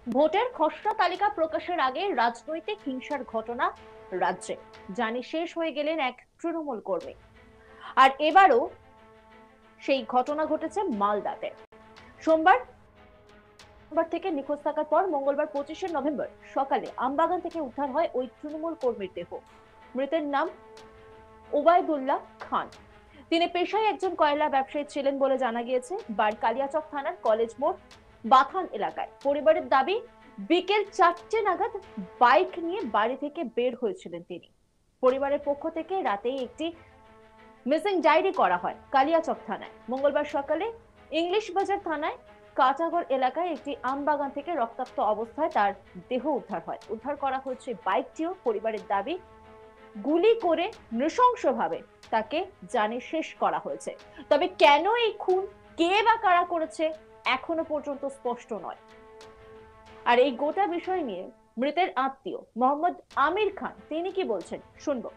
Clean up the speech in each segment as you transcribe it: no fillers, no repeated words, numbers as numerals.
ভোটের খসড়া তালিকা প্রকাশের আগে রাজনৈতিক হিংসার ঘটনা রাজ্যে, জানি শেষ হয়ে গেলেন এক তৃণমূল কর্মী। আর এবারও সেই ঘটনা ঘটেছে মালদাতে। সোমবার থেকে নিখোঁজ থাকার পর মঙ্গলবার 25শে নভেম্বর সকালে আমবাগান থেকে উদ্ধার হয় ওই তৃণমূল কর্মীর দেহ। মৃতের নাম ওবায়দুল্লাহ খান। তিনি পেশায় একজন কয়লা ব্যবসায়ী ছিলেন বলে জানা গিয়েছে। বাড়ি কালিয়াচক থানার কলেজ মোড় বাথান এলাকায়। পরিবারের দাবি, বিকেল 4টে নাগাদ বাইক নিয়ে বাড়ি থেকে বের হয়েছিলেন তিনি। পরিবারের পক্ষ থেকে রাতেই একটি মিসিং ডায়েরি করা হয় কালিয়াচক থানায়। মঙ্গলবার সকালে ইংলিশ বাজার থানায় কাটাগড় এলাকায় একটি আমবাগান থেকে রক্তাক্ত অবস্থায় তার দেহ উদ্ধার হয়। উদ্ধার করা হচ্ছে বাইকটিও। পরিবারের দাবি, গুলি করে নৃশংসভাবে তাকে জানে শেষ করা হয়েছে। তবে কেন এই খুন, কে বা কারা করেছে, এখনো পর্যন্ত স্পষ্ট নয়। আর এই গোটা বিষয় নিয়ে মৃতের আত্মীয় মোহাম্মদ আমির খান তিনি কি বলছেন শুনবো।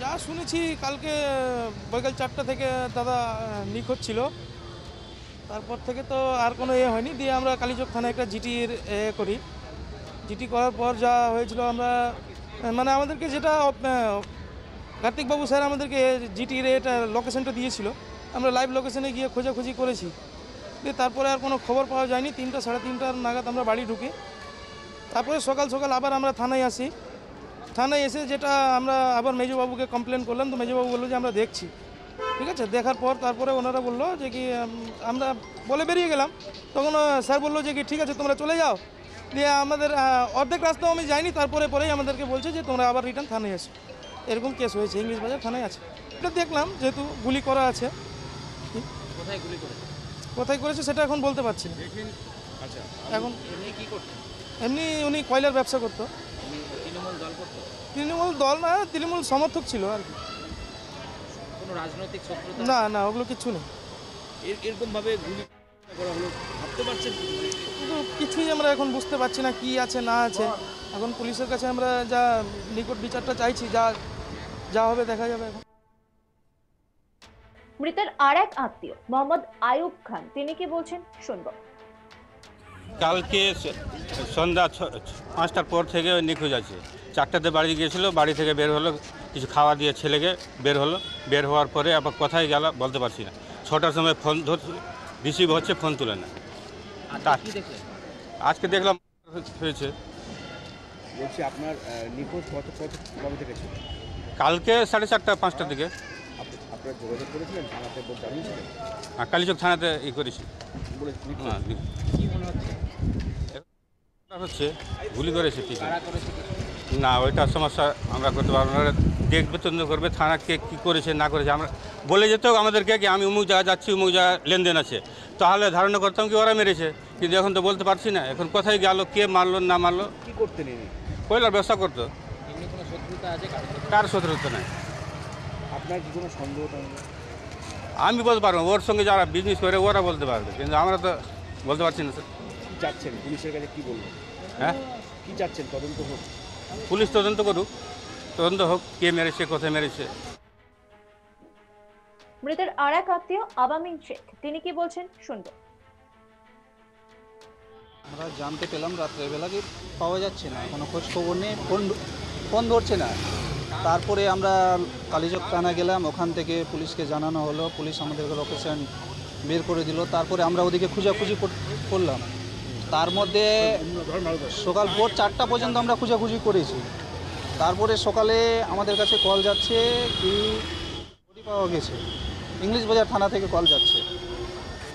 যা শুনেছি, কালকে বিকেল 4টা থেকে দাদা নিখোঁজ ছিল। তারপর থেকে তো আর কোনো হয়নি। দিয়ে আমরা কালীচক থানায় একটা জিটির করি। জিটি করার পর যা হয়েছিল, আমরা মানে আমাদেরকে যেটা কার্তিকবাবু স্যার আমাদেরকে জিটির এটা লোকেশনটা দিয়েছিল, আমরা লাইভ লোকেশনে গিয়ে খোঁজাখুঁজি করেছি। দিয়ে তারপরে আর কোনো খবর পাওয়া যায়নি। 3টা সাড়ে 3টার নাগাদ আমরা বাড়ি ঢুকি। তারপরে সকাল সকাল আবার আমরা থানায় আসি। থানায় এসে যেটা আমরা আবার মেজবাবুকে কমপ্লেন করলাম, তো মেজবাবু বললো যে আমরা দেখছি। ঠিক আছে, দেখার পর তারপরে ওনারা বললো যে কি আমরা বলে বেরিয়ে গেলাম। তখন স্যার বললো যে কি ঠিক আছে তোমরা চলে যাও। দিয়ে আমাদের অর্ধেক রাস্তাও আমি যাইনি, পরেই আমাদেরকে বলছে যে তোমরা আবার রিটার্ন থানায় আসো। এরকম কেস হয়েছে, ইংলিশ বাজার থানায় আছে। এটা দেখলাম যেহেতু গুলি করা আছে। কোথায় করেছে সেটা এখন বলতে পারছি না। এখন এমনি উনি কয়লার ব্যবসা করতো। তৃণমূল দল না, তৃণমূল সমর্থক ছিল আর কি। কোনো রাজনৈতিক শত্রুতা না না, ওগুলো কিচ্ছু নেই। এরকম ভাবে গুলি করা হলো, ভাবতে পারছেন? কিন্তু কিছুই আমরা এখন বুঝতে পারছি না কি আছে না আছে। এখন পুলিশের কাছে আমরা যা নিকট বিচারটা চাইছি, যা যা হবে দেখা যাবে। এখন মৃতের আর এক আত্মীয় মোহাম্মদ আয়ুব খান তিনি কি বলছেন শুনবো। কালকে সন্ধ্যা 5টার পর থেকে নিখোঁজ আছে। 4টাতে বাড়ি গিয়েছিল, বাড়ি থেকে বের হলো, কিছু খাওয়া দিয়ে ছেলেকে বের হলো। বের হওয়ার পরে আবার কোথায় গেল বলতে পারছি না। 6টার সময় ফোন ধরছি, রিসিভ হচ্ছে, ফোন তুলে না। আজকে দেখলাম হয়েছে। বলছি আপনার নিখোঁজ কবে থেকে ছিল? কালকে 4:30 5টার দিকে আপনারা যোগাযোগ করেছিলেন থানাতে, জানিয়েছিলেন? কালীচক থানাতে করেছি। কি মনে হচ্ছে গুলি করেছে কি কারা করেছে? না, ওইটার সমস্যা আমরা করতে পারবো না। দেখবে, তদন্ত করবে থানা, কে কী করেছে না করেছে। আমরা বলে যেত আমাদেরকে কি আমি অমুক জায়গায় যাচ্ছি, অমুক জায়গায় লেনদেন আছে, তাহলে ধারণা করতাম কি ওরা মেরেছে। কিন্তু এখন তো বলতে পারছি না এখন কোথায় গেল, কে মারলো না মারলো। কি করতেন ইনি? কয়লার ব্যবসা করতো। এমনি কোনো শত্রুতা আছে কার শত্রুতা নাই। আপনার কি কোনো সন্দেহ? আমি বলতে পারবো, ওর সঙ্গে যারা বিজনেস করে ওরা বলতে পারবে, কিন্তু আমরা তো বলতে পারছি না স্যার। কি চাচ্ছেন পুলিশের কাছে, কি বলবেন? হ্যাঁ, কি চাচ্ছেন? তদন্ত হোক, পুলিশ তদন্ত করুক, তদন্ত হোক, কে মেরেছে কোথায় মেরেছে। মৃতের আর এক আত্মীয় আবামিন শেখ তিনি কি বলছেন শুনবো। আমরা জানতে পেলাম রাত্রেবেলা যে পাওয়া যাচ্ছে না, কোনো খোঁজ খবর নেই, ফোন ধরছে না। তারপরে আমরা কালীচক থানা গেলাম, ওখান থেকে পুলিশকে জানানো হলো, পুলিশ আমাদেরকে লোকেশন বের করে দিল। তারপরে আমরা ওদিকে খোঁজাখুঁজি করলাম। তার মধ্যে সকাল ভোর 4টা পর্যন্ত আমরা খোঁজাখুঁজি করেছি। তারপরে সকালে আমাদের কাছে কল যাচ্ছে কি বডি পাওয়া গেছে, ইংলিশ বাজার থানা থেকে কল যাচ্ছে।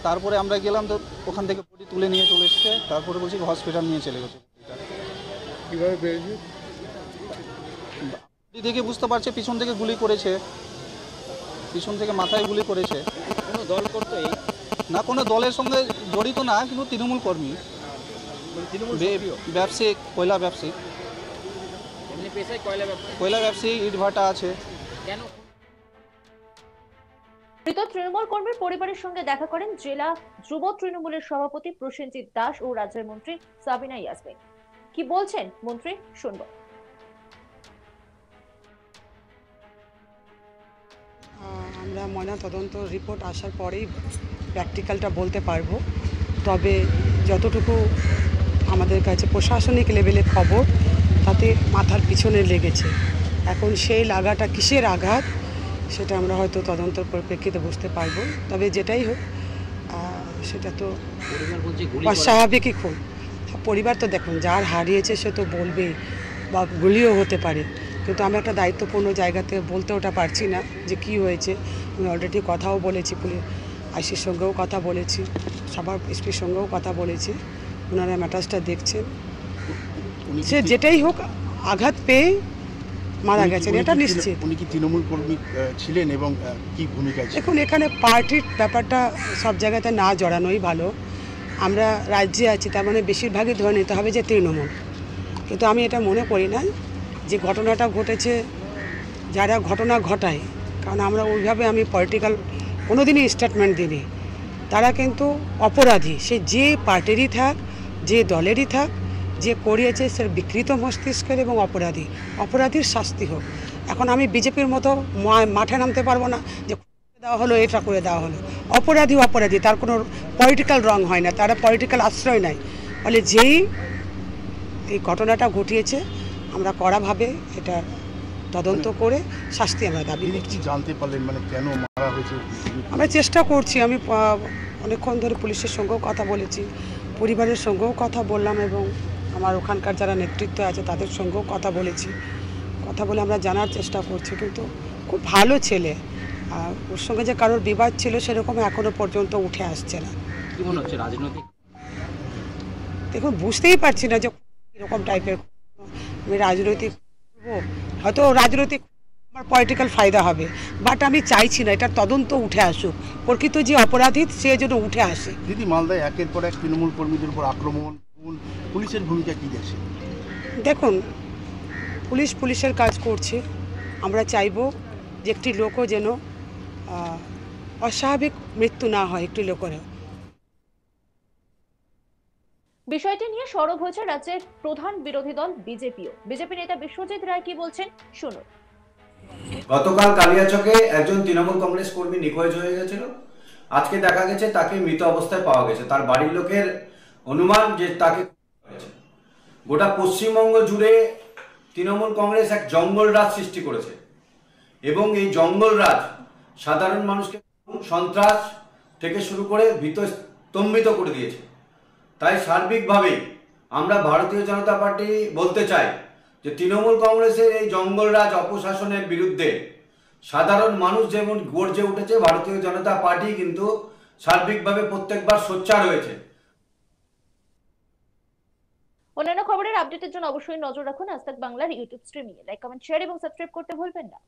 তারপরে আমরা গেলাম, তো ওখান থেকে বডি তুলে নিয়ে চলে এসছে। তারপরে বলছি হসপিটাল নিয়ে চলে গেছে। কীভাবে পেয়েছি? বডি দেখে বুঝতে পারছে পিছন থেকে গুলি করেছে, পিছন থেকে মাথায় গুলি করেছে। কোনো দল করতো এই? না, কোনো দলের সঙ্গে জড়িত না, কিন্তু তৃণমূল কর্মী, ব্যবসায়িক, কয়লা ব্যবসায়িক, এমনি পেশায় কয়লা ব্যবসায়ী, ইট ভাটা আছে। কেন? মৃত তৃণমূল কর্মীর পরিবারের সঙ্গে দেখা করেন জেলা যুব তৃণমূলের সভাপতি প্রসেনজিৎ দাস ও রাজ্যের মন্ত্রী সাবিনা ইয়াসমিন। কি বলছেন মন্ত্রী শুনবো। আমরা ময়না তদন্ত রিপোর্ট আসার পরেই প্র্যাকটিক্যালটা বলতে পারবো, তবে যতটুকু আমাদের কাছে প্রশাসনিক লেভেলে খবর, তাতে মাথার পিছনে লেগেছে। এখন সেই লাগাটা কিসের আঘাত সেটা আমরা হয়তো তদন্তর পরিপ্রেক্ষিতে বুঝতে পারবো। তবে যেটাই হোক সেটা তো অস্বাভাবিকই খুব। পরিবার তো দেখুন, যার হারিয়েছে সে তো বলবেই, বা গুলিও হতে পারে, কিন্তু আমি একটা দায়িত্বপূর্ণ জায়গাতে বলতে ওটা পারছি না যে কি হয়েছে। আমি অলরেডি কথাও বলেছি, পুলিশ আইসির সঙ্গেও কথা বলেছি, সবার এসপির সঙ্গেও কথা বলেছি, ওনারা ম্যাটার্সটা দেখছেন। সে যেটাই হোক আঘাত পেয়ে মারা গেছেন, এটা নিশ্চিত। উনি কি তৃণমূল কর্মী ছিলেন এবং কি ভূমিকা? দেখুন, এখানে পার্টির ব্যাপারটা সব জায়গাতে না জড়ানোই ভালো। আমরা রাজ্যে আছি, তার মানে বেশিরভাগই ধরে নিতে হবে যে তৃণমূল। কিন্তু আমি এটা মনে করি না যে ঘটনাটা ঘটেছে যারা ঘটনা ঘটায়, কারণ আমরা ওইভাবে আমি পলিটিক্যাল কোনোদিনই স্টেটমেন্ট দিইনি। তারা কিন্তু অপরাধী, সে যে পার্টিরই থাক, যে দলেরই থাক, যে করিয়েছে সে বিকৃত মস্তিষ্কের এবং অপরাধীর শাস্তি হোক। এখন আমি বিজেপির মতো মাঠে নামতে পারবো না যে দেওয়া হলো, এটা করে দেওয়া হলো। অপরাধী, তার কোনো পলিটিক্যাল রং হয় না, তারা পলিটিক্যাল আশ্রয় নেয়। ফলে যেই এই ঘটনাটা ঘটিয়েছে, আমরা কড়াভাবে এটা তদন্ত করে শাস্তি আমরা দাবি করছি। জানতে পারলেন মানে কেন মারা হয়েছে? আমরা চেষ্টা করছি। আমি অনেকক্ষণ ধরে পুলিশের সঙ্গেও কথা বলেছি, পরিবারের সঙ্গেও কথা বললাম, এবং আমার ওখানকার যারা নেতৃত্ব আছে তাদের সঙ্গেও কথা বলে আমরা জানার চেষ্টা করছি। কিন্তু খুব ভালো ছেলে, ওর সঙ্গে যে কারোর বিবাদ ছিল সেরকম এখনো পর্যন্ত উঠে আসছে না। কি মনে হচ্ছে রাজনৈতিক? দেখুন, বুঝতেই পারছি না যে এরকম টাইপের আমি রাজনৈতিক হয়তো রাজনৈতিক আমার পলিটিক্যাল ফায়দা হবে, বাট আমি চাইছি না, এটার তদন্ত উঠে আসুক, প্রকৃত যে অপরাধী সে যেন উঠে আসে। দিদি, মালদায় একের পর এক তৃণমূল কর্মীদের উপর আক্রমণ, পুলিশের ভূমিকা কি দেখছে? দেখুন, পুলিশের কাজ করছে। আমরা চাইব যে একটি লোকও যেন অস্বাভাবিক মৃত্যু না হয়, একটি লোকেরও। বিষয়টি নিয়ে সরব হয়েছে রাজ্যের প্রধান বিরোধী দল বিজেপি নেতা বিশ্বজিৎ রায় কি বলছেন শুনুন। গতকাল কালিয়াচকে একজন তৃণমূল কংগ্রেস কর্মী নিখোঁজ হয়ে গেছিল। আজকে দেখা গেছে তাকে মৃত অবস্থায় পাওয়া গেছে। তার বাড়ির লোকের অনুমান যে তাকে গোটা পশ্চিমবঙ্গ জুড়ে তৃণমূল কংগ্রেস এক জঙ্গল রাজ সৃষ্টি করেছে, এবং এই জঙ্গল রাজ সাধারণ মানুষকে সন্ত্রাস থেকে শুরু করে ভীতস্তম্ভিত করে দিয়েছে। তাই সার্বিকভাবেই আমরা ভারতীয় জনতা পার্টি বলতে চাই যে তৃণমূল কংগ্রেসের এই জঙ্গলরাজ অপশাসনের বিরুদ্ধে সাধারণ মানুষ যেমন গর্জে উঠেছে, ভারতীয় জনতা পার্টি কিন্তু সার্বিকভাবে প্রত্যেকবার সোচ্চার হয়েছে। অন্যান্য খবরের আপডেটের জন্য অবশ্যই নজর রাখুন আজ তাক বাংলার ইউটিউব স্ট্রিমিংয়ে। লাইক, কমেন্ট, শেয়ার এবং সাবস্ক্রাইব করতে ভুলবেন না।